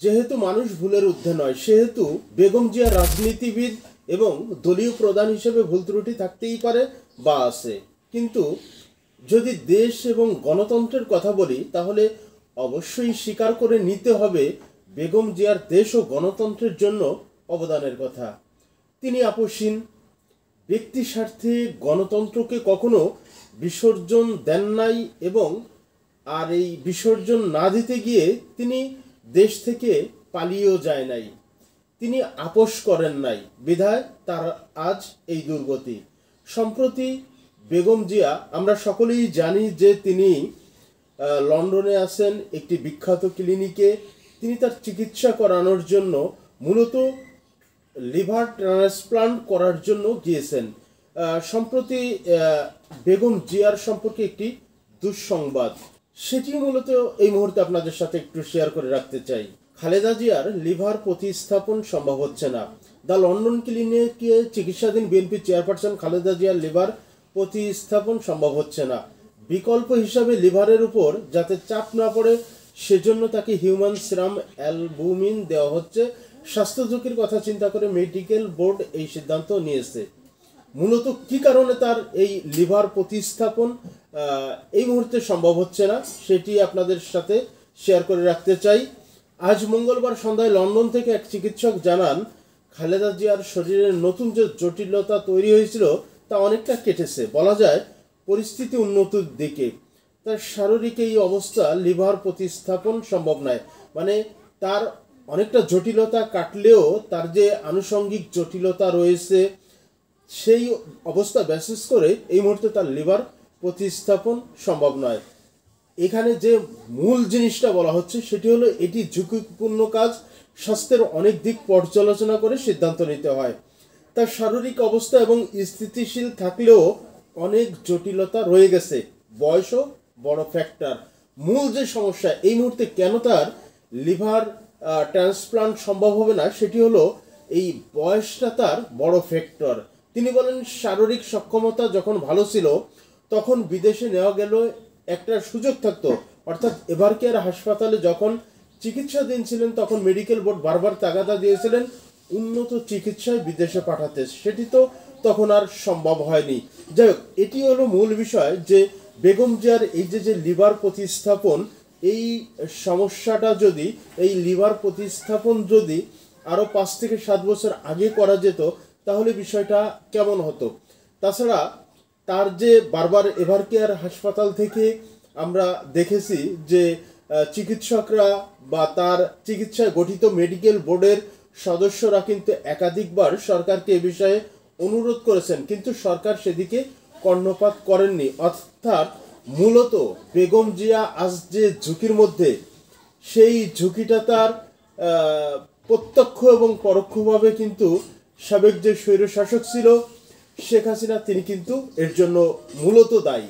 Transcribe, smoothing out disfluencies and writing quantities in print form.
যেহেতু মানুষ ভুলের ঊর্ধ্বে নয়, সেহেতু বেগম জিয়া রাজনীতিবিদ এবং দলীয় প্রধান হিসেবে ভুল ত্রুটি থাকতেই পারে বা আছে। কিন্তু যদি দেশ এবং গণতন্ত্রের কথা বলি, তাহলে অবশ্যই স্বীকার করে নিতে হবে বেগম জিয়ার দেশ ও গণতন্ত্রের জন্য অবদানের কথা। তিনি আপোষহীন, ব্যক্তি স্বার্থে গণতন্ত্রকে কখনো বিসর্জন দেন নাই এবং এই বিসর্জন না দিতে গিয়ে তিনি দেশ থেকে পালিয়েও যায় নাই। তিনি আপোষ করেন নাই, বিধায় তার আজ এই দুর্গতি। সম্প্রতি বেগম জিয়া, আমরা সকলেই জানি যে তিনি লন্ডনে আছেন একটি বিখ্যাত ক্লিনিকে। তিনি তার চিকিৎসা করানোর জন্য মূলত লিভার ট্রান্সপ্লান্ট করার জন্য গিয়েছেন। সম্প্রতি বেগম জিয়ার সম্পর্কে একটি দুঃসংবাদ, সেটি মূলত এই মুহূর্তে আপনাদের সাথে একটু শেয়ার করে রাখতে চাই। খালেদা জিয়ার লিভার প্রতিস্থাপন সম্ভব হচ্ছে না। দ্য লন্ডন ক্লিনিকে চিকিৎসাধীন বিএনপি চেয়ারপারসন খালেদা জিয়ার লিভার প্রতিস্থাপন সম্ভব হচ্ছে না। বিকল্প হিসাবে লিভারের উপর যাতে চাপ না পড়ে, সেজন্য তাকে হিউম্যান সিরাম অ্যালবুমিন দেওয়া হচ্ছে। স্বাস্থ্য ঝুঁকির কথা চিন্তা করে মেডিকেল বোর্ড এই সিদ্ধান্ত নিয়েছে। মূলত কি কারণে তার এই লিভার প্রতিস্থাপন এই মুহূর্তে সম্ভব হচ্ছে না, সেটি আপনাদের সাথে শেয়ার করে রাখতে চাই। আজ মঙ্গলবার সন্ধ্যায় লন্ডন থেকে এক চিকিৎসক জানান, খালেদা জিয়ার শরীরের নতুন যে জটিলতা তৈরি হয়েছিল তা অনেকটা কেটেছে। বলা যায় পরিস্থিতি উন্নতির দিকে। তার শারীরিক এই অবস্থা লিভার প্রতিস্থাপন সম্ভব নয়, মানে তার অনেকটা জটিলতা কাটলেও তার যে আনুষঙ্গিক জটিলতা রয়েছে, সেই অবস্থা বিশেষ করে এই মুহূর্তে তার লিভার প্রতিস্থাপন সম্ভব নয়। এখানে যে মূল জিনিসটা বলা হচ্ছে সেটি হলো, এটি ঝুঁকিপূর্ণ কাজ। স্বাস্থ্যের অনেক দিক পর্যালোচনা করে সিদ্ধান্ত নিতে হয়। তার শারীরিক অবস্থা এবং স্থিতিশীল থাকলেও অনেক জটিলতা রয়ে গেছে। বয়সও বড় ফ্যাক্টর। মূল যে সমস্যা এই মুহূর্তে কেন তার লিভার ট্রান্সপ্লান্ট সম্ভব হবে না, সেটি হলো এই বয়সটা তার বড় ফ্যাক্টর। তিনি বলেন, শারীরিক সক্ষমতা যখন ভালো ছিল তখন বিদেশে নেওয়া গেল একটা সুযোগ থাকতো। অর্থাৎ এভারকেয়ার হাসপাতালে যখন চিকিৎসাধীন ছিলেন তখন মেডিকেল বোর্ড বারবার তাগাদা দিয়েছিলেন উন্নত চিকিৎসায় বিদেশে পাঠাতে, সেটি তো তখন আর সম্ভব হয়নি। যাই হোক, এটি হলো মূল বিষয় যে বেগম জিয়ার এই যে লিভার প্রতিস্থাপন, এই সমস্যাটা যদি, এই লিভার প্রতিস্থাপন যদি আরও 5 থেকে 7 বছর আগে করা যেত তাহলে বিষয়টা কেমন হতো। তাছাড়া তার যে বারবার এভারকেয়ার হাসপাতাল থেকে আমরা দেখেছি যে চিকিৎসকরা বা তার চিকিৎসায় গঠিত মেডিকেল বোর্ডের সদস্যরা কিন্তু একাধিকবার সরকারকে এ বিষয়ে অনুরোধ করেছেন, কিন্তু সরকার সেদিকে কর্ণপাত করেননি। অর্থাৎ মূলত বেগম জিয়া আজ যে ঝুঁকির মধ্যে, সেই ঝুঁকিটা তার প্রত্যক্ষ এবং পরোক্ষভাবে কিন্তু সাবেক যে স্বৈরশাসক ছিল শেখ হাসিনা, তিনি কিন্তু এর জন্য মূলত দায়ী।